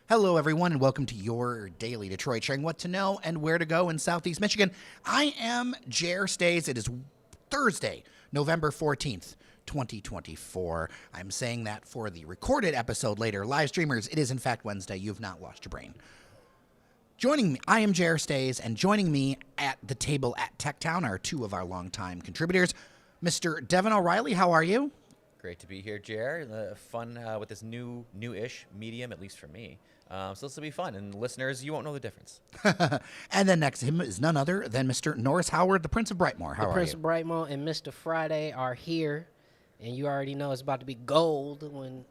Hello, everyone, and welcome to your Daily Detroit, sharing what to know and where to go in Southeast Michigan. I am Jer Stays. It is Thursday, November 14th, 2024. I'm saying that for the recorded episode later. Live streamers, it is in fact Wednesday. You've not lost your brain. Joining me, I am Jer Stays, and joining me at the table at Techtown are two of our longtime contributors. Mr. Devon O'Reilly, how are you? Great to be here, Jer. Fun with this new-ish medium, at least for me. So this will be fun, and listeners, you won't know the difference. And then next to him is none other than Mr. Norris Howard, the Prince of Brightmoor. How are you? The Prince of Brightmoor and Mr. Friday are here, and you already know it's about to be gold when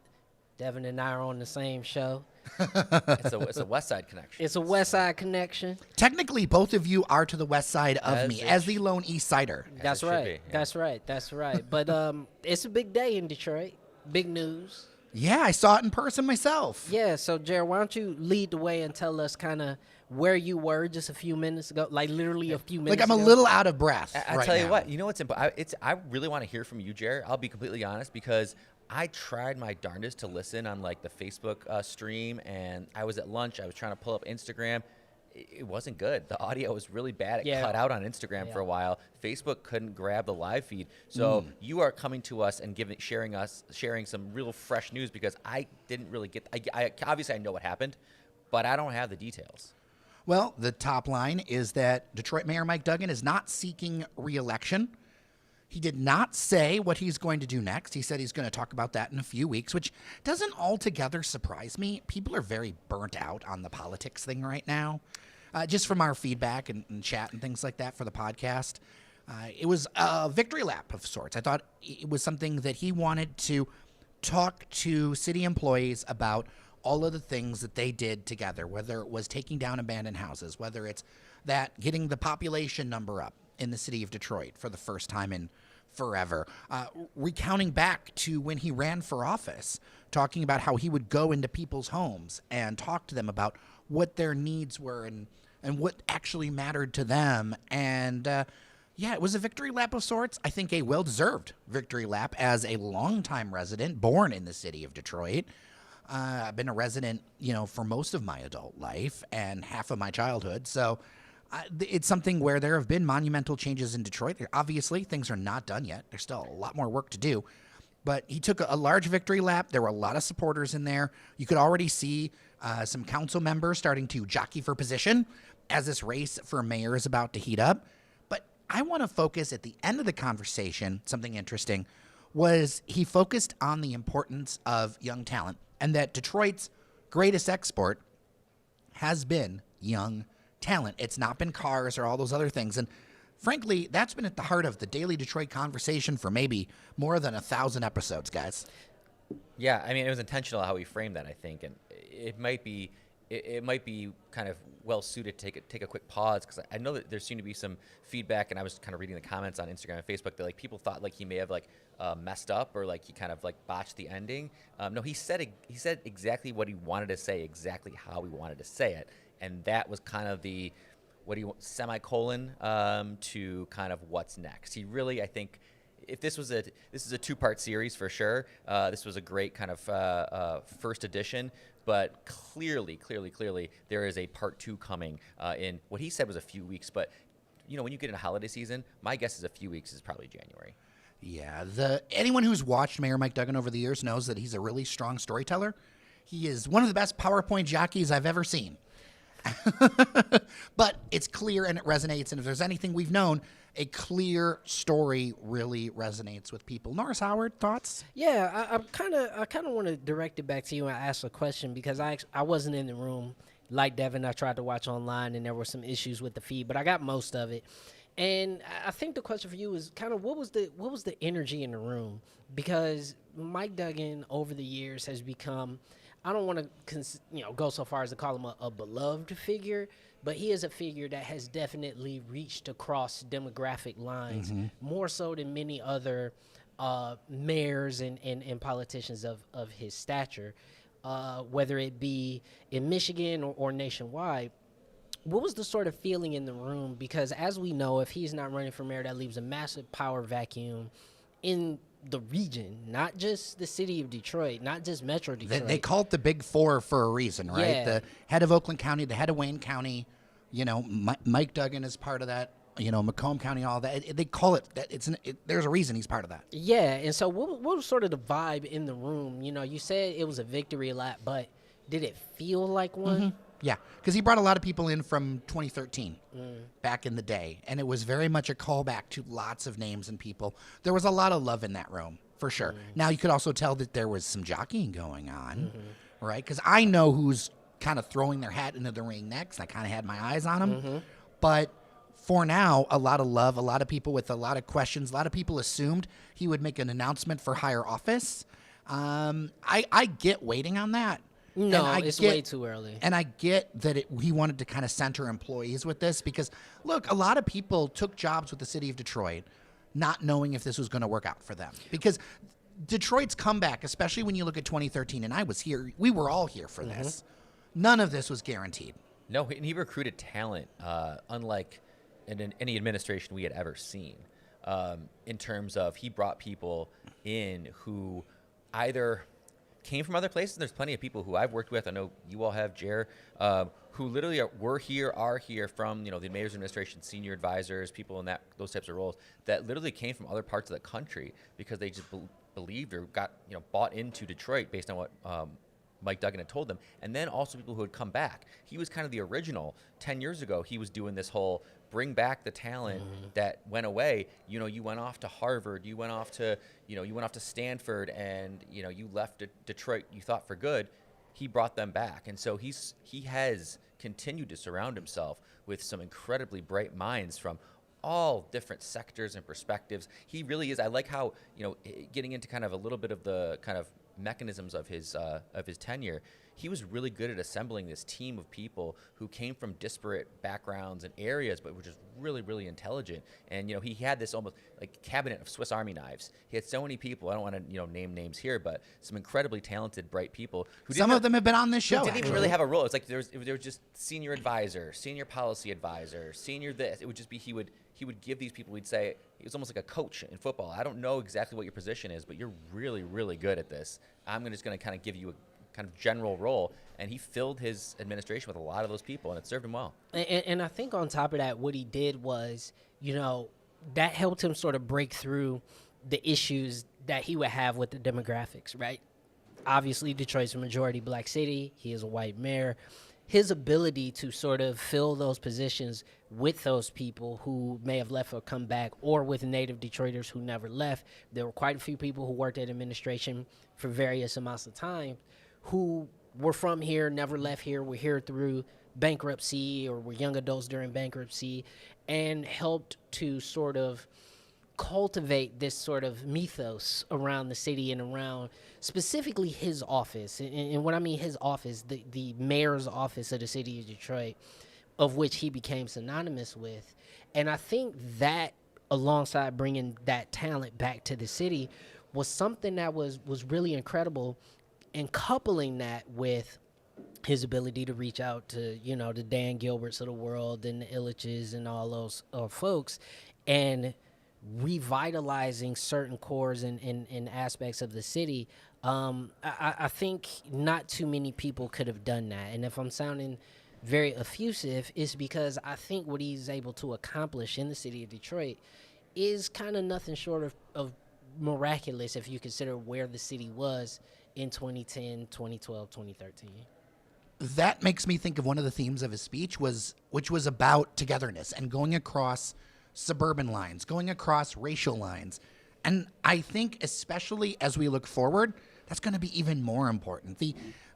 Devon and I are on the same show. It's a West Side connection. It's a West Side connection. Technically, both of you are to the west side of As me, it as the lone East Sider. That's it should right. be, yeah. That's right. But it's a big day in Detroit. Big news. Yeah, I saw it in person myself. Yeah, so, Jared, why don't you lead the way and tell us kind of where you were just a few minutes ago, like literally a few minutes Like, I'm ago? a little out of breath. I right tell you now. what, you know what's important? I really want to hear from you, Jer. I'll be completely honest, because I tried my darndest to listen on like the Facebook stream, and I was at lunch. I was trying to pull up Instagram. It wasn't good. The audio was really bad. It cut out on Instagram for a while. Facebook couldn't grab the live feed. So you are coming to us and sharing some real fresh news, because I didn't really get. I obviously I know what happened, but I don't have the details. Well, the top line is that Detroit Mayor Mike Duggan is not seeking re-election. He did not say what he's going to do next. He said he's going to talk about that in a few weeks, which doesn't altogether surprise me. People are very burnt out on the politics thing right now. Just from our feedback and chat and things like that for the podcast. It was a victory lap of sorts. I thought it was something that he wanted to talk to city employees about all of the things that they did together, whether it was taking down abandoned houses, whether it's that getting the population number up in the city of Detroit for the first time in forever, recounting back to when he ran for office, talking about how he would go into people's homes and talk to them about what their needs were and what actually mattered to them. And yeah, it was a victory lap of sorts. I think a well-deserved victory lap as a longtime resident born in the city of Detroit. I've been a resident, for most of my adult life and half of my childhood. So it's something where there have been monumental changes in Detroit. Obviously, things are not done yet. There's still a lot more work to do. But he took a large victory lap. There were a lot of supporters in there. You could already see some council members starting to jockey for position as this race for mayor is about to heat up. But I want to focus at the end of the conversation, something interesting, was he focused on the importance of young talent and that Detroit's greatest export has been young talent. It's not been cars or all those other things. And frankly, that's been at the heart of the Daily Detroit conversation for maybe more than 1,000 episodes, guys. Yeah, I mean, it was intentional how he framed that, I think, and it might be kind of well suited to take a quick pause, because I know that there seemed to be some feedback, and I was kind of reading the comments on Instagram and Facebook that like people thought like he may have like messed up or like he kind of like botched the ending. No, he said exactly what he wanted to say, exactly how he wanted to say it, and that was kind of the semicolon to kind of what's next. He really, I think, if this is a two-part series for sure. This was a great kind of first edition, but clearly, there is a part two coming in what he said was a few weeks. But when you get into holiday season, my guess is a few weeks is probably January. Yeah, anyone who's watched Mayor Mike Duggan over the years knows that he's a really strong storyteller. He is one of the best PowerPoint jockeys I've ever seen. But it's clear and it resonates, and if there's anything we've known, a clear story really resonates with people. Norris Howard, thoughts? Yeah, I kind of want to direct it back to you and ask a question, because I wasn't in the room like Devon. I tried to watch online, and there were some issues with the feed, but I got most of it. And I think the question for you is kind of what was the energy in the room, because Mike Duggan over the years has become, I don't want to go so far as to call him a beloved figure, but he is a figure that has definitely reached across demographic lines, more so than many other mayors and politicians of his stature, whether it be in Michigan or nationwide. What was the sort of feeling in the room? Because as we know, if he's not running for mayor, that leaves a massive power vacuum in the region, not just the city of Detroit, not just Metro Detroit. They call it the Big Four for a reason, right? Yeah. The head of Oakland County, the head of Wayne County, Mike Duggan is part of that. Macomb County, all that. They call it that. There's a reason he's part of that. Yeah, and so what was sort of the vibe in the room? You said it was a victory lap, but did it feel like one? Mm-hmm. Yeah, because he brought a lot of people in from 2013 back in the day, and it was very much a callback to lots of names and people. There was a lot of love in that room, for sure. Now, you could also tell that there was some jockeying going on, right? Because I know who's kind of throwing their hat into the ring next. I kind of had my eyes on him. But for now, a lot of love, a lot of people with a lot of questions. A lot of people assumed he would make an announcement for higher office. I get waiting on that. No, it's way too early. And I get that he wanted to kind of center employees with this because, look, a lot of people took jobs with the city of Detroit not knowing if this was going to work out for them. Because Detroit's comeback, especially when you look at 2013, and I was here, we were all here for this, none of this was guaranteed. No, and he recruited talent unlike in any administration we had ever seen in terms of he brought people in who either came from other places. There's plenty of people who I've worked with. I know you all have, Jer, who literally are here from the mayor's administration, senior advisors, people in those types of roles that literally came from other parts of the country because they just believed or got bought into Detroit based on what Mike Duggan had told them, and then also people who had come back. He was kind of the original. 10 years ago, he was doing this whole bring back the talent that went away. You went off to Harvard, you went off to Stanford, and you left Detroit. You thought for good. He brought them back, and so he has continued to surround himself with some incredibly bright minds from all different sectors and perspectives. He really is. I like how getting into kind of a little bit of the kind of mechanisms of his tenure. He was really good at assembling this team of people who came from disparate backgrounds and areas, but were just really, really intelligent. And he had this almost like cabinet of Swiss Army knives. He had so many people. I don't want to name names here, but some incredibly talented, bright people. Some of them have been on this show. Who didn't even really have a role. It's like there was just senior advisor, senior policy advisor, senior this. It would just be he would give these people. He'd say he was almost like a coach in football. I don't know exactly what your position is, but you're really, really good at this. I'm just going to kind of give you a kind of general role, and he filled his administration with a lot of those people, and it served him well. And I think on top of that, what he did was, that helped him sort of break through the issues that he would have with the demographics, right? Obviously, Detroit's a majority black city. He is a white mayor. His ability to sort of fill those positions with those people who may have left or come back, or with native Detroiters who never left. There were quite a few people who worked at administration for various amounts of time who were from here, never left here, were here through bankruptcy or were young adults during bankruptcy, and helped to sort of cultivate this sort of mythos around the city and around specifically his office. And what I mean his office, the mayor's office of the city of Detroit, of which he became synonymous with. And I think that, alongside bringing that talent back to the city, was something that was really incredible. And coupling that with his ability to reach out to, the Dan Gilberts of the world and the Illiches and all those folks, and revitalizing certain cores and aspects of the city, I think not too many people could have done that. And if I'm sounding very effusive, it's because I think what he's able to accomplish in the city of Detroit is kind of nothing short of miraculous if you consider where the city was in 2010, 2012, 2013. That makes me think of one of the themes of his speech, which was about togetherness and going across suburban lines, going across racial lines. And I think especially as we look forward, that's going to be even more important.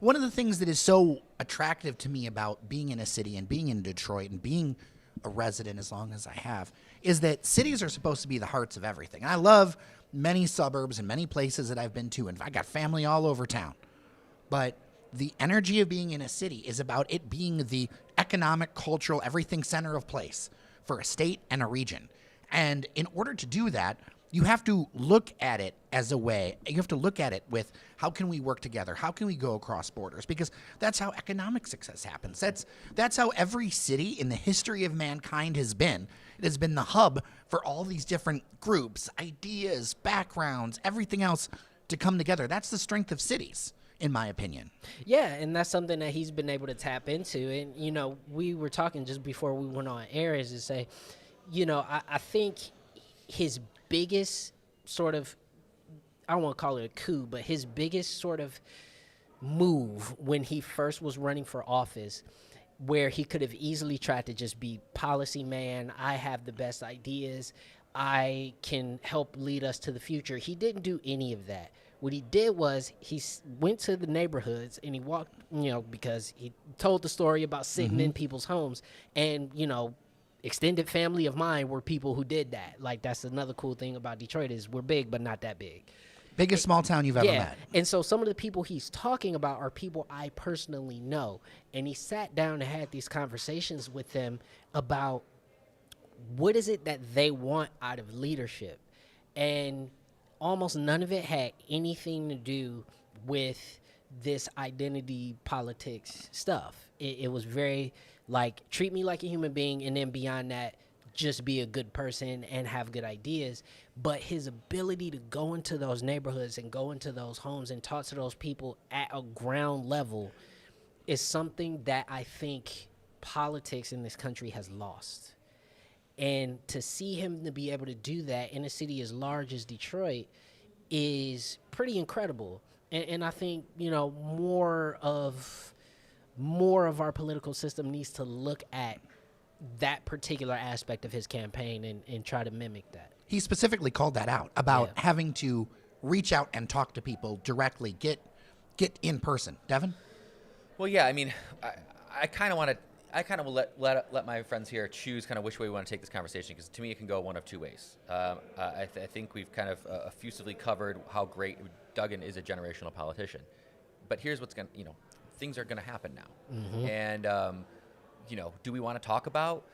One of the things that is so attractive to me about being in a city and being in Detroit and being a resident as long as I have is that cities are supposed to be the hearts of everything. And I love many suburbs and many places that I've been to, and I got family all over town. But the energy of being in a city is about it being the economic, cultural, everything center of place for a state and a region. And in order to do that, You have to look at it as a way. You have to look at it with how can we work together? How can we go across borders? Because that's how economic success happens. That's how every city in the history of mankind has been. It has been the hub for all these different groups, ideas, backgrounds, everything else to come together. That's the strength of cities, in my opinion. Yeah, and that's something that he's been able to tap into. And, we were talking just before we went on air is to say, I think his biggest sort of, I don't want to call it a coup, but his biggest sort of move when he first was running for office, where he could have easily tried to just be policy man, I have the best ideas, I can help lead us to the future. He didn't do any of that. What he did was he went to the neighborhoods and he walked, because he told the story about sitting in people's homes. And, extended family of mine were people who did that. Like, that's another cool thing about Detroit is we're big, but not that big. Biggest small town you've ever met. And so some of the people he's talking about are people I personally know. And he sat down and had these conversations with them about what is it that they want out of leadership. And almost none of it had anything to do with this identity politics stuff. It was very like, treat me like a human being, and then beyond that, just be a good person and have good ideas. But his ability to go into those neighborhoods and go into those homes and talk to those people at a ground level is something that I think politics in this country has lost. And to see him to be able to do that in a city as large as Detroit is pretty incredible. And I think, more of our political system needs to look at that particular aspect of his campaign and try to mimic that. He specifically called that out about having to reach out and talk to people directly, get in person. Devon? Well, yeah, I mean, I kind of will let my friends here choose kind of which way we want to take this conversation, because to me it can go one of two ways. I think we've kind of effusively covered how great Duggan is a generational politician, but here's what's going to, things are going to happen now. And, do we want to talk about,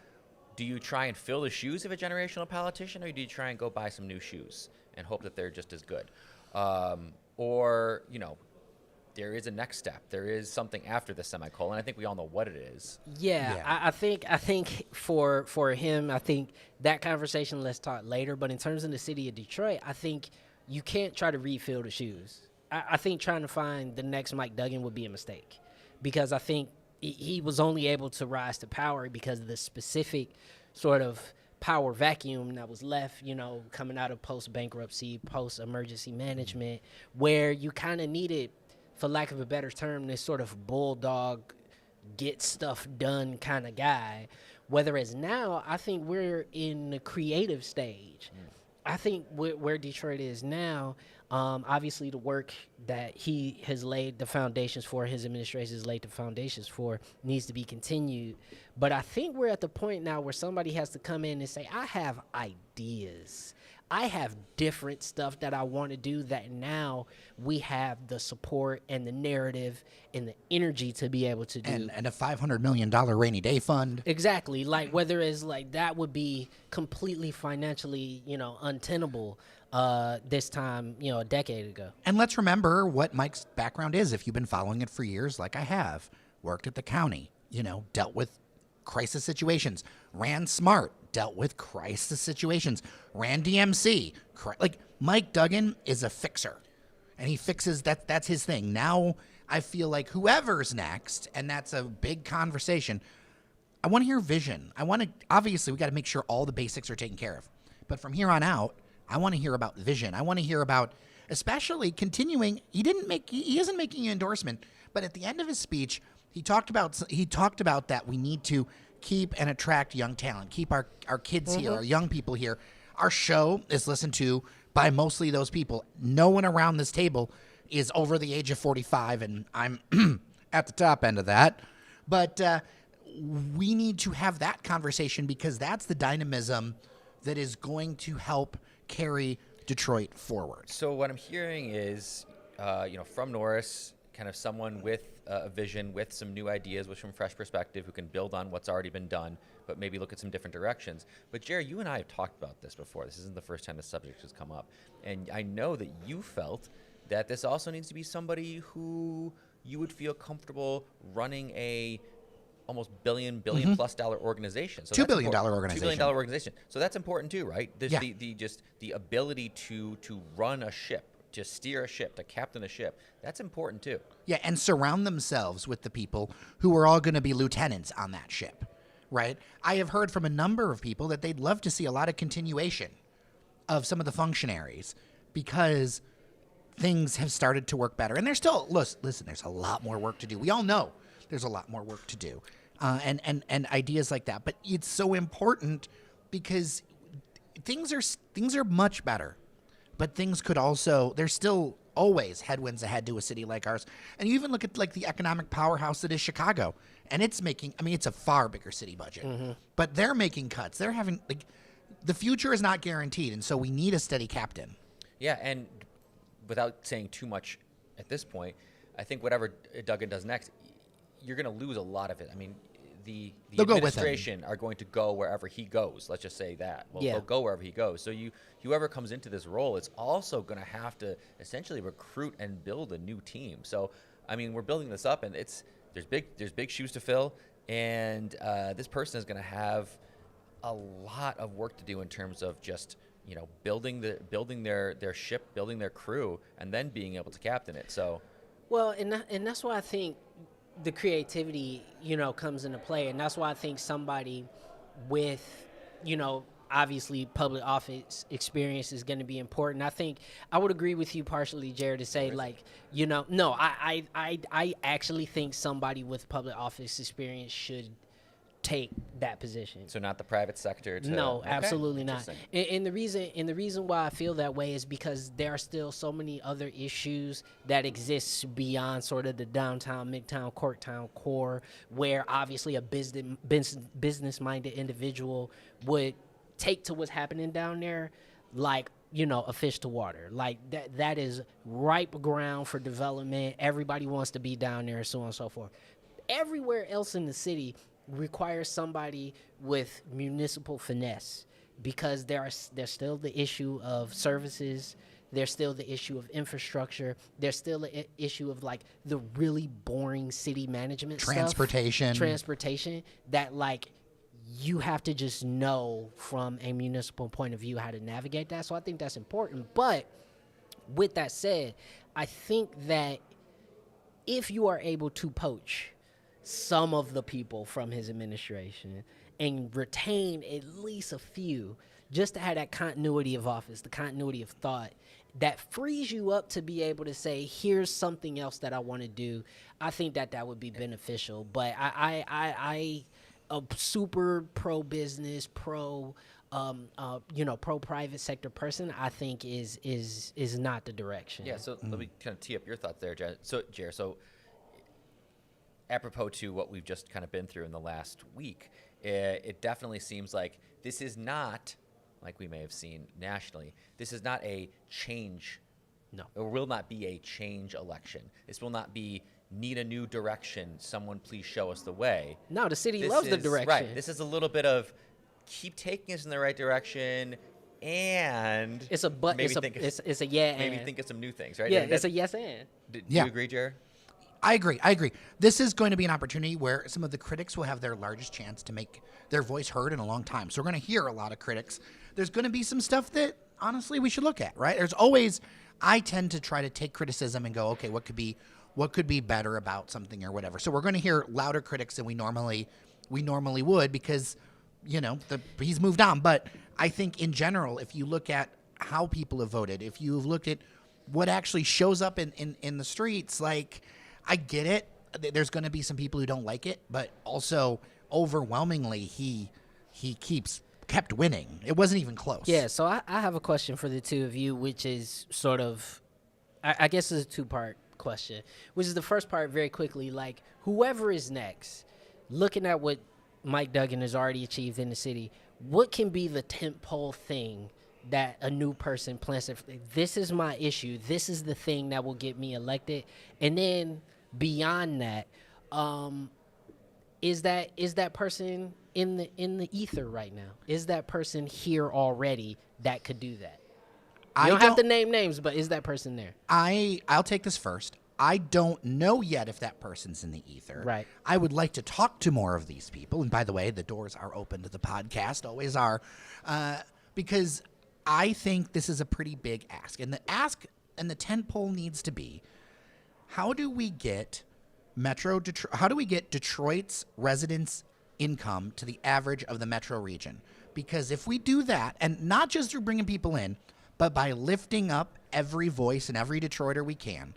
do you try and fill the shoes of a generational politician, or do you try and go buy some new shoes and hope that they're just as good? Or, there is a next step. There is something after the semicolon. I think we all know what it is. Yeah. I think for him, I think that conversation, let's talk later. But in terms of the city of Detroit, I think you can't try to refill the shoes. I think trying to find the next Mike Duggan would be a mistake, because I think he was only able to rise to power because of the specific sort of power vacuum that was left, coming out of post-bankruptcy, post-emergency management, where you kind of needed, for lack of a better term, this sort of bulldog, get stuff done kind of guy. Whereas now, I think we're in the creative stage. I think where Detroit is now, obviously the work that he has laid the foundations for, his administration has laid the foundations for, needs to be continued. But I think we're at the point now where somebody has to come in and say, I have ideas. I have different stuff that I want to do, that now we have the support and the narrative and the energy to be able to do. And a $500 million rainy day fund. Exactly. Like, whether it's like that would be completely financially, untenable this time, a decade ago. And let's remember what Mike's background is. If you've been following it for years, like I have, worked at the county, dealt with crisis situations, ran SMART, dealt with crisis situations, ran DMC. Like, Mike Duggan is a fixer, and he fixes that. That's his thing. Now I feel like whoever's next, and that's a big conversation, I want to hear vision. Obviously we got to make sure all the basics are taken care of, but from here on out, I want to hear about vision. I want to hear about, especially continuing. He isn't making an endorsement, but at the end of his speech, he talked about that we need to keep and attract young talent, keep our kids here, our young people here. Our show is listened to by mostly those people. No one around this table is over the age of 45, and I'm at the top end of that. But we need to have that conversation, because that's the dynamism that is going to help carry Detroit forward. So what I'm hearing is, from Norris, kind of someone with a vision, with some new ideas, with some fresh perspective, who can build on what's already been done, but maybe look at some different directions. But Jerry, you and I have talked about this before. This isn't the first time the subject has come up. And I know that you felt that this also needs to be somebody who you would feel comfortable running a almost billion plus dollar organization. So $2 billion organization. $2 billion organization. So that's important too, right? There's Yeah. the ability to run a ship, to steer a ship, to captain a ship. That's important too. Yeah, and surround themselves with the people who are all going to be lieutenants on that ship, right? I have heard from a number of people that they'd love to see a lot of continuation of some of the functionaries because things have started to work better. And there's still, listen, there's a lot more work to do. We all know there's a lot more work to do, and ideas like that. But it's so important because things are much better, but things could also, there's still always headwinds ahead to a city like ours. And you even look at like the economic powerhouse that is Chicago, and it's making, I mean, it's a far bigger city budget, but they're making cuts. They're having, like, the future is not guaranteed, and so we need a steady captain. Yeah, and without saying too much at this point, I think whatever Duggan does next, you're going to lose a lot of it. I mean, the administration are going to go wherever he goes. Let's just say that. Well, they'll go wherever he goes. So whoever comes into this role, it's also going to have to essentially recruit and build a new team. So, I mean, we're building this up, and there's big shoes to fill, and this person is going to have a lot of work to do in terms of just building their ship, building their crew, and then being able to captain it. So, well, and that's why I think the creativity, comes into play. And that's why I think somebody with, obviously public office experience is going to be important. I think I would agree with you partially, Jared, to say no, I actually think somebody with public office experience should take that position. So not the private sector? No, okay. Absolutely not. And the reason why I feel that way is because there are still so many other issues that exist beyond sort of the downtown, midtown, Corktown core, where obviously a business-minded individual would take to what's happening down there like a fish to water. Like that is ripe ground for development. Everybody wants to be down there, so on and so forth. Everywhere else in the city requires somebody with municipal finesse, because there's still the issue of services, there's still the issue of infrastructure, there's still the issue of like the really boring city management transportation that like you have to just know from a municipal point of view how to navigate that. So I think that's important. But with that said, I think that if you are able to poach some of the people from his administration and retain at least a few, just to have that continuity of office, the continuity of thought, that frees you up to be able to say, here's something else that I want to do. I think that would be beneficial. But I a super pro-business, pro private sector person, I think is not the direction. Yeah, so let me kind of tee up your thoughts there, Jared. So apropos to what we've just kind of been through in the last week, it definitely seems like this is not, like we may have seen nationally, this is not a change. No. It will not be a change election. This will not be need a new direction. Someone please show us the way. No, the city loves the direction. Right. This is a little bit of keep taking us in the right direction, and it's a but. It's a yeah. Maybe and. think of some new things, right? Yeah, And it's a yes and. Do you agree, Jared? I agree. This is going to be an opportunity where some of the critics will have their largest chance to make their voice heard in a long time. So we're going to hear a lot of critics. There's going to be some stuff that, honestly, we should look at, right? There's always, I tend to try to take criticism and go, okay, what could be better about something or whatever. So we're going to hear louder critics than we normally would because, he's moved on. But I think in general, if you look at how people have voted, if you've looked at what actually shows up in the streets, like, I get it. There's going to be some people who don't like it, but also overwhelmingly he kept winning. It wasn't even close. Yeah, so I have a question for the two of you, which is sort of, I guess it's a two-part question, which is the first part very quickly, like whoever is next, looking at what Mike Duggan has already achieved in the city, what can be the tentpole thing that a new person plans to, this is my issue, this is the thing that will get me elected, and then beyond that, is that person in the ether right now? Is that person here already that could do that? You don't have to name names, but is that person there? I'll take this first. I don't know yet if that person's in the ether. Right. I would like to talk to more of these people. And by the way, the doors are open to the podcast, always are, because I think this is a pretty big ask. And the ask and the tentpole needs to be, how do we get Detroit's residents' income to the average of the metro region? Because if we do that, and not just through bringing people in, but by lifting up every voice and every Detroiter we can,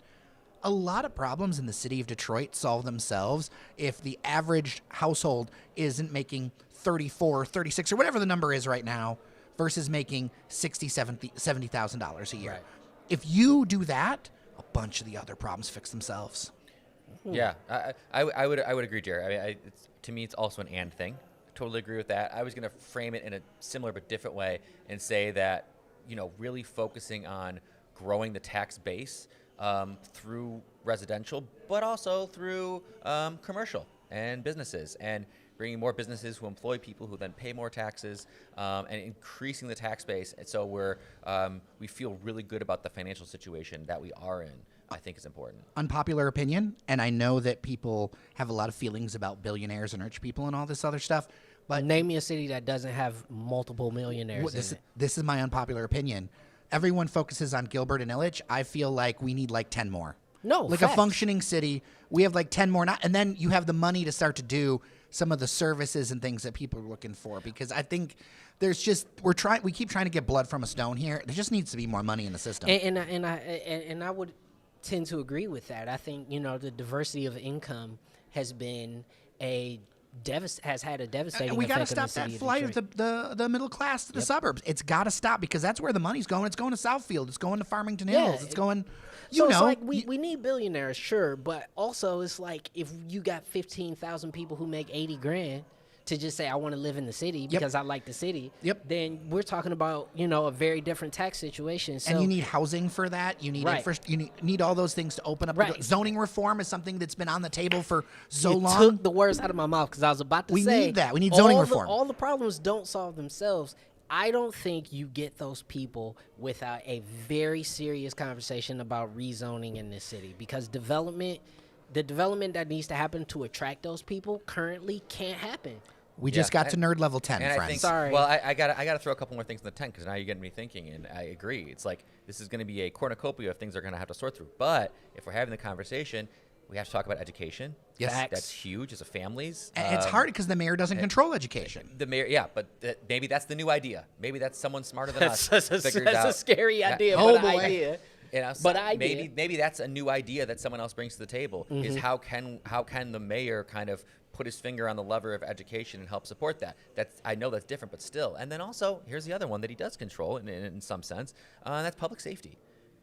a lot of problems in the city of Detroit solve themselves if the average household isn't making 34, 36, or whatever the number is right now versus making $60,000, $70,000 a year. Right. If you do that, a bunch of the other problems fix themselves. Yeah, I would agree, Jerry. I mean, to me, it's also an and thing. Totally agree with that. I was going to frame it in a similar but different way and say that, really focusing on growing the tax base through residential, but also through commercial and businesses, and bringing more businesses who employ people who then pay more taxes, and increasing the tax base. And so we feel really good about the financial situation that we are in, I think is important. Unpopular opinion, and I know that people have a lot of feelings about billionaires and rich people and all this other stuff, but Name me a city that doesn't have multiple millionaires in it. this is my unpopular opinion. Everyone focuses on Gilbert and Illich. I feel like we need like 10 more. No, like facts. a functioning city, we have like 10 more, and then you have the money to start to do some of the services and things that people are looking for. Because I think there's just we keep trying to get blood from a stone here. There just needs to be more money in the system. And I would tend to agree with that. I think the diversity of income has been has had a devastating we got to effect on the stop that city of flight Detroit. of the middle class to the suburbs. It's got to stop because that's where the money's going. It's going to Southfield. It's going to Farmington Yeah, Hills. It's going, It's like we need billionaires, sure, but also it's like if you got 15,000 people who make 80 grand to just say I want to live in the city because I like the city, then we're talking about a very different tax situation. So, and you need housing for that. You need you need all those things to open up. Right. Zoning reform is something that's been on the table for so you long. took the words out of my mouth because I was about to We say need that. We need zoning reform. All the problems don't solve themselves. I don't think you get those people without a very serious conversation about rezoning in this city because the development that needs to happen to attract those people currently can't happen. We just got to nerd level 10, and friends. I think, Sorry. Well, I gotta throw a couple more things in the tent because now you're getting me thinking, and I agree. It's like this is going to be a cornucopia of things they're going to have to sort through. But if we're having the conversation, we have to talk about education. Yes. Facts. That's huge as a families. And it's hard because the mayor doesn't control education. The mayor, but maybe that's the new idea. Maybe that's someone smarter than us. That's a scary idea, Oh, but boy. an idea. But idea. maybe that's a new idea that someone else brings to the table. Is how can the mayor kind of put his finger on the lever of education and help support that? I know that's different, but still. And then also here's the other one that he does control in some sense. That's public safety.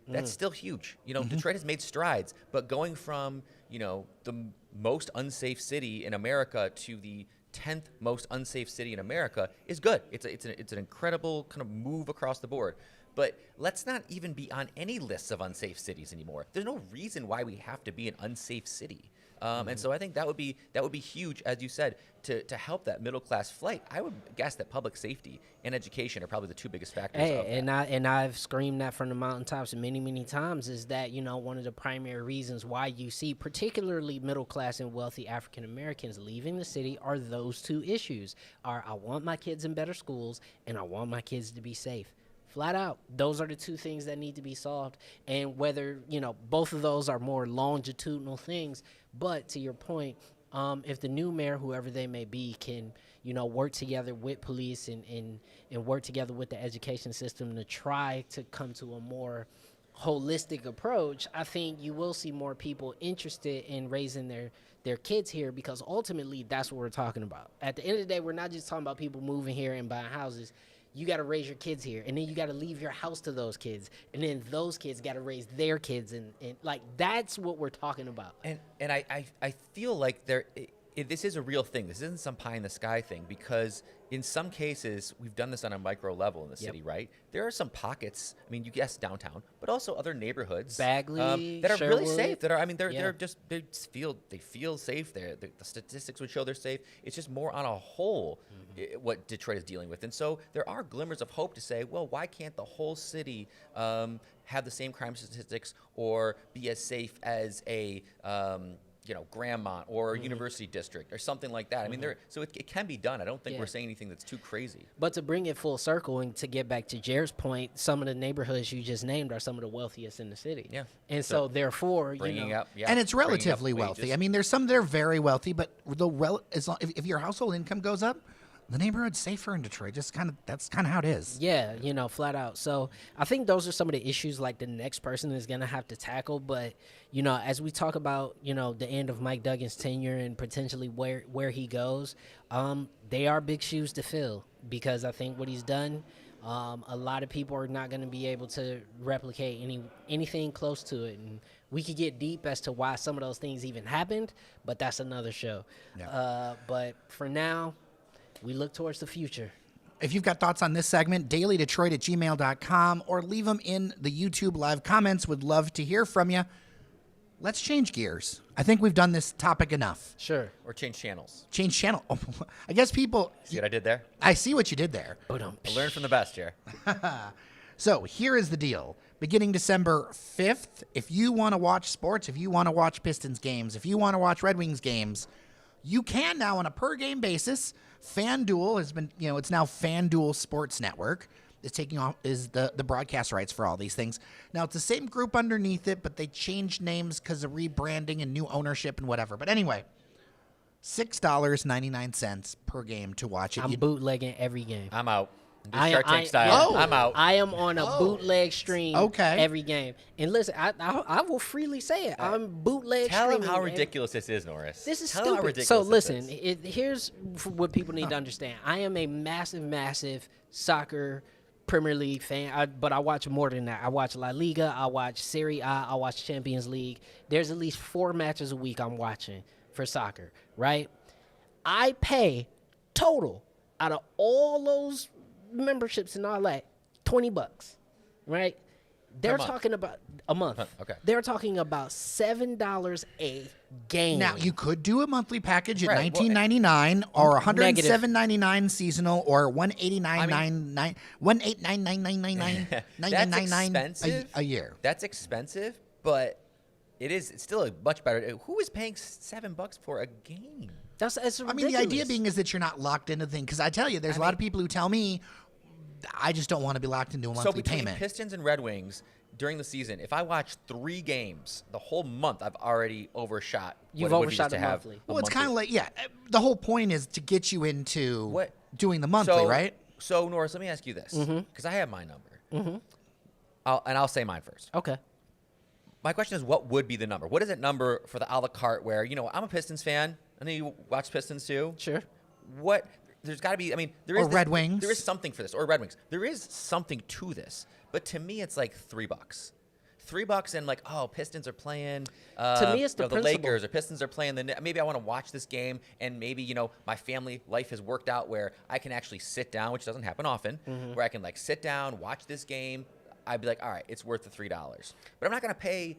That's still huge. Detroit has made strides, but going from the most unsafe city in America to the 10th most unsafe city in America is good. It's an incredible kind of move across the board. But let's not even be on any lists of unsafe cities anymore. There's no reason why we have to be an unsafe city. And so I think that would be huge, as you said, to help that middle class flight. I would guess that public safety and education are probably the two biggest factors. And I've screamed that from the mountaintops many times. Is that one of the primary reasons why you see particularly middle class and wealthy African Americans leaving the city are those two issues. I want my kids in better schools and I want my kids to be safe. Flat out, those are the two things that need to be solved. And whether, both of those are more longitudinal things. But to your point, if the new mayor, whoever they may be, can, work together with police and work together with the education system to try to come to a more holistic approach, I think you will see more people interested in raising their kids here because ultimately that's what we're talking about. At the end of the day, we're not just talking about people moving here and buying houses. You got to raise your kids here, and then you got to leave your house to those kids, and then those kids got to raise their kids, and like that's what we're talking about. And I feel like this is a real thing. This isn't some pie in the sky thing, because in some cases, we've done this on a micro level in the city, right? There are some pockets, I mean, you guess downtown, but also other neighborhoods Bagley, that are really Sherwood. safe. That are, I mean, they're Yeah. just they feel safe. The statistics would show they're safe. It's just more on a whole what Detroit is dealing with, and so there are glimmers of hope to say, well, why can't the whole city have the same crime statistics or be as safe as a Grandmont or University District or something like that. I mean, so it can be done. I don't think we're saying anything that's too crazy. But to bring it full circle and to get back to Jared's point, some of the neighborhoods you just named are some of the wealthiest in the city. Yeah. And so therefore, Bringing up, and it's bringing up relatively wages. wealthy. I mean, there's some that are very wealthy, but if your household income goes up, the neighborhood's safer in Detroit. That's kind of how it is. yeah, flat out. So I think those are some of the issues like the next person is going to have to tackle. But, as we talk about, the end of Mike Duggan's tenure and potentially where he goes, they are big shoes to fill, because I think what he's done, a lot of people are not going to be able to replicate anything close to it. And we could get deep as to why some of those things even happened, but that's another show. Yeah. But for now, we look towards the future. If you've got thoughts on this segment, dailydetroit@gmail.com, or leave them in the YouTube live comments. Would love to hear from you. Let's change gears. I think we've done this topic enough. Sure. Or change channels. Change channel. Oh, I guess people. See what I did there? I see what you did there. I learned from the best here. So here is the deal. Beginning December 5th, if you want to watch sports, if you want to watch Pistons games, if you want to watch Red Wings games, you can now on a per-game basis. FanDuel has been, it's now FanDuel Sports Network is taking off the broadcast rights for all these things. Now it's the same group underneath it, but they changed names because of rebranding and new ownership and whatever. But anyway, $6.99 per game to watch it. I'm bootlegging every game. I'm out. Do Shark Tank style. I'm out. I am on a bootleg stream every game. And listen, I will freely say it. I'm bootleg Tell streaming. them how ridiculous this is, Norris. This is Tell them how stupid. ridiculous So this listen, is. here's what people need to understand. I am a massive soccer Premier League fan, but I watch more than that. I watch La Liga, I watch Serie A, I watch Champions League. There's at least 4 matches a week I'm watching for soccer, right? I pay total out of all those memberships and all that, $20, right? They're talking about a month. Okay. They're talking about $7 a game. Now you could do a monthly package at Right, well, $19.99 or $107.99 seasonal or $189.99 That's expensive a year. That's expensive, but it's still a much better. Who is paying $7 for a game? That's ridiculous. I mean, the idea being is that you're not locked into the thing. Because I tell you, there's a lot of people who tell me, I just don't want to be locked into a monthly So between payment. Pistons and Red Wings during the season, if I watch 3 games the whole month, I've already overshot. You've what it would be overshot just to the have monthly. a Well, it's monthly. kind of like, the whole point is to get you into doing the monthly, So- right? So Norris, let me ask you this, because I have my number. I'll say mine first. Okay. My question is, what would be the number? What is that number for the a la carte where, I'm a Pistons fan. I know you watch Pistons too. Sure. There's got to be, there Or is Red Wings. There is something for this, or Red Wings. There is something to this. But to me, it's like $3. $3 and like, Pistons are playing. To me, it's the the principle. Lakers or Pistons are playing. Maybe I want to watch this game, and maybe my family life has worked out where I can actually sit down, which doesn't happen often, where I can like sit down, watch this game. I'd be like, all right, it's worth the $3. But I'm not going to pay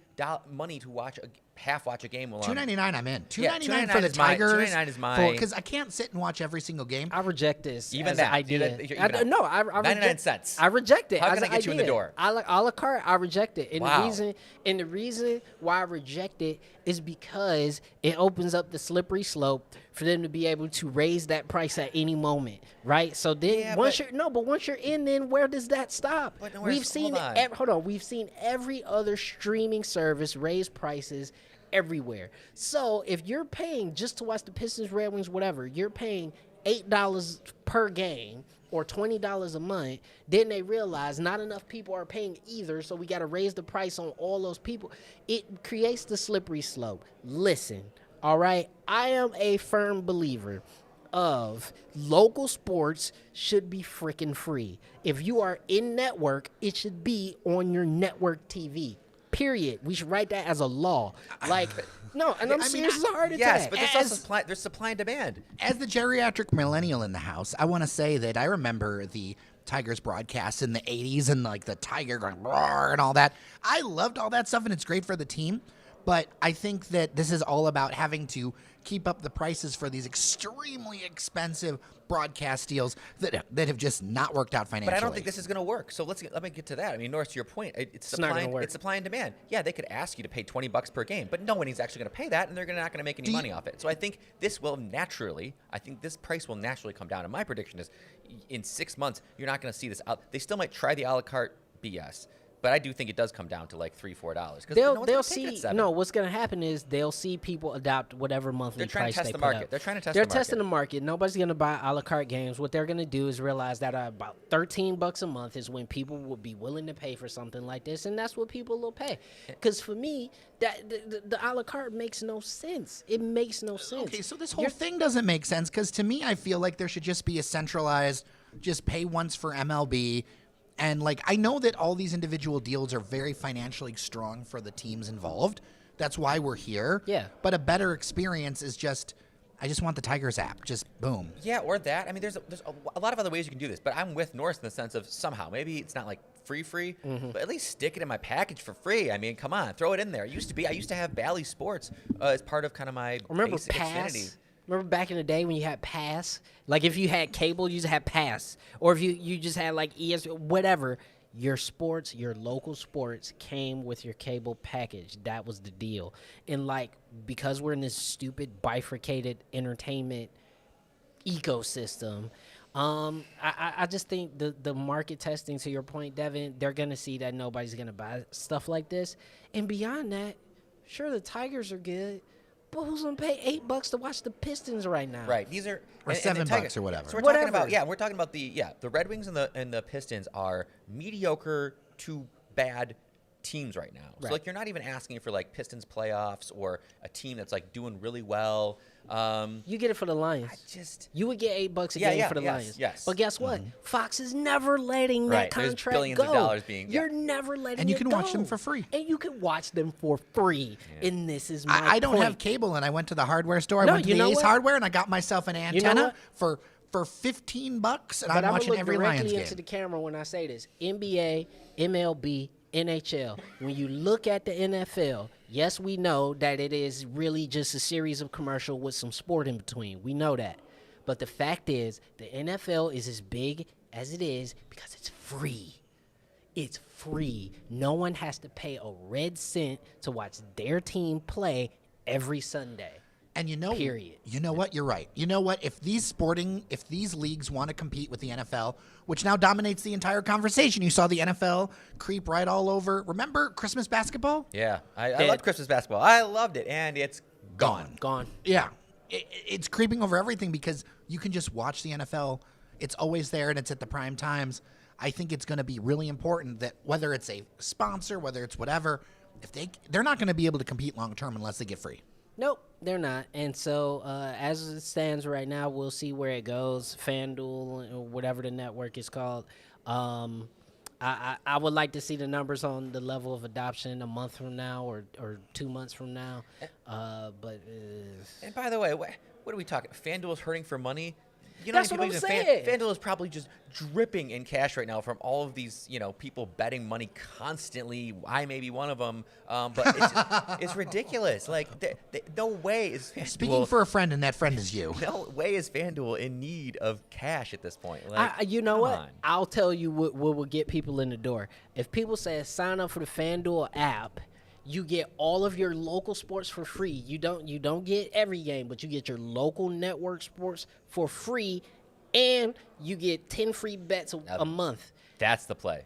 money to watch a game. While $2.99 I'm in. Yeah, $2.99 for the is my- Tigers. $2.99 is my- Because I can't sit and watch every single game. I reject this Even as that. an idea. Even I that. no, I 99 reject, cents. I reject it. How as can I an get you in the idea. door? A la carte, I reject it. And Wow. the reason why I reject it is because it opens up the slippery slope for them to be able to raise that price at any moment, right? So then Yeah, once but- once you're in, then where does that stop? But Norris, We've seen hold on. we've seen every other streaming service raise prices everywhere. So if you're paying just to watch the Pistons, Red Wings, whatever, you're paying $8 per game or $20 a month, then they realize not enough people are paying either, so we got to raise the price on all those people. It creates the slippery slope. Listen, all right, I am a firm believer of local sports should be freaking free. If you are in network, it should be on your network TV. Period. We should write that as a law. Like, No, and I'm serious as a heart attack. Yes, but there's supply and demand. As the geriatric millennial in the house, I want to say that I remember the Tigers broadcasts in the 80s and like the tiger going roar and all that. I loved all that stuff, and it's great for the team. But I think that this is all about having to keep up the prices for these extremely expensive broadcast deals that have just not worked out financially. But I don't think this is going to work. So let me get to that. I mean, Norris, to your point, it's supply and demand. Yeah, they could ask you to pay $20 per game, but no one is actually going to pay that, and they're not going to make any money off it. So I think this price will naturally come down. And my prediction is, in 6 months, you're not going to see this out. They still might try the a la carte BS. But I do think it does come down to like $3-4 because they'll see. No, what's going to happen is they'll see people adopt whatever monthly price they put up. They're trying to test the market. They're testing the market. Nobody's going to buy a la carte games. What they're going to do is realize that about $13 a month is when people will be willing to pay for something like this, and that's what people will pay. Because for me, that the a la carte makes no sense. It makes no sense. Okay, so this whole thing doesn't make sense because to me, I feel like there should just be a centralized, just pay once for MLB. And, like, I know that all these individual deals are very financially strong for the teams involved. That's why we're here. Yeah. But a better experience is I just want the Tigers app. Just boom. Yeah, or that. I mean, there's a lot of other ways you can do this. But I'm with Norris in the sense of somehow. Maybe it's not, like, free, but at least stick it in my package for free. I mean, come on. Throw it in there. I used to have Bally Sports as part of kind of my basic Xfinity. Remember back in the day when you had Pass? Like if you had cable, you just had Pass. Or if you just had like ESPN, whatever. Your local sports came with your cable package. That was the deal. And like because we're in this stupid bifurcated entertainment ecosystem, I just think the market testing, to your point, Devin, they're going to see that nobody's going to buy stuff like this. And beyond that, sure, the Tigers are good. But who's gonna pay $8 to watch the Pistons right now? Right. These are or $7 or whatever. So we're talking about the Red Wings and the Pistons are mediocre to bad teams right now. Right. So like you're not even asking for like Pistons playoffs or a team that's like doing really well. You get it for the Lions. You would get $8 a game for the Lions. Yes. But guess what? Fox is never letting that contract There's billions go. of dollars being. You're never letting it go. And you can watch them for free. And you can watch them for free. Yeah. And this is my I don't have cable, and I went to the hardware store. I went to the Ace Hardware, and I got myself an antenna for $15, and I'm watching every Lions game. But I'm going to look directly into the camera when I say this. NBA, MLB, NHL. When you look at the NFL, yes, we know that it is really just a series of commercials with some sport in between. We know that. But the fact is, the NFL is as big as it is because it's free. It's free. No one has to pay a red cent to watch their team play every Sunday. And you know what? You're right. You know what? If these leagues want to compete with the NFL, which now dominates the entire conversation, you saw the NFL creep right all over. Remember Christmas basketball? Yeah, I loved Christmas basketball. I loved it, and it's gone. Yeah, it's creeping over everything because you can just watch the NFL. It's always there, and it's at the prime times. I think it's going to be really important that whether it's a sponsor, whether it's whatever, if they're not going to be able to compete long term unless they get free. Nope, they're not. And so as it stands right now, we'll see where it goes. FanDuel, or whatever the network is called. I would like to see the numbers on the level of adoption a month from now or 2 months from now. And by the way, what are we talking? FanDuel's hurting for money? That's what I'm saying. FanDuel is probably just dripping in cash right now from all of these, people betting money constantly. I may be one of them, but it's ridiculous. Like, no way is FanDuel. Speaking for a friend, and that friend is you. No way is FanDuel in need of cash at this point. Like, you know what? I'll tell you what will get people in the door. If people say sign up for the FanDuel app, you get all of your local sports for free. You don't get every game, but you get your local network sports for free, and you get 10 free bets a month. That's the play.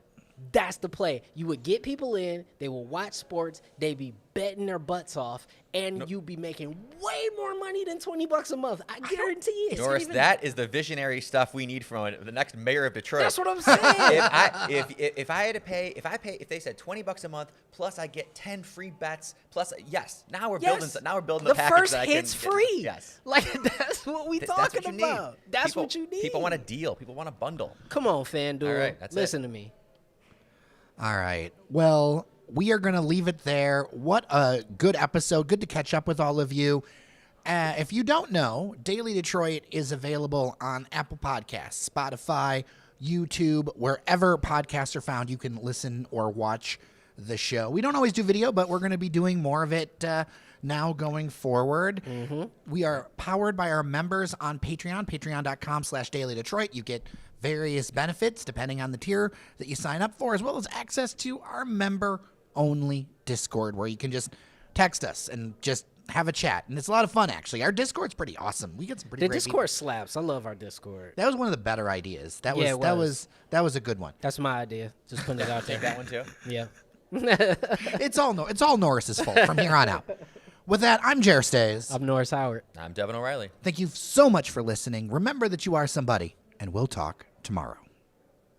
That's the play. You would get people in, they will watch sports, they'd be betting their butts off, and you'd be making way more money than $20 a month. I guarantee it. Norris, that is the visionary stuff we need from the next mayor of Detroit. That's what I'm saying. If they said $20 a month plus I get 10 free bets plus now we're building the package. The first hit's free. Yes. Like that's what we talking about. That's what you need. People want a deal. People want a bundle. Come on, FanDuel. All right, that's Listen to me. All right. Well, we are going to leave it there. What a good episode. Good to catch up with all of you. If you don't know, Daily Detroit is available on Apple Podcasts, Spotify, YouTube, wherever podcasts are found. You can listen or watch the show. We don't always do video, but we're going to be doing more of it now going forward. We are powered by our members on Patreon, patreon.com/dailydetroit. You get various benefits depending on the tier that you sign up for, as well as access to our member-only Discord, where you can just text us and just have a chat. And it's a lot of fun, actually. Our Discord's pretty awesome. We get some pretty The great Discord people. slaps. I love our Discord. That was one of the better ideas. That was Yeah, it was. that was a good one. That's my idea. Just putting it out Take there. that one too. Yeah. It's all Norris's fault from here on out. With that, I'm Jer Stays. I'm Norris Howard. I'm Devon O'Reilly. Thank you so much for listening. Remember that you are somebody, and we'll talk tomorrow.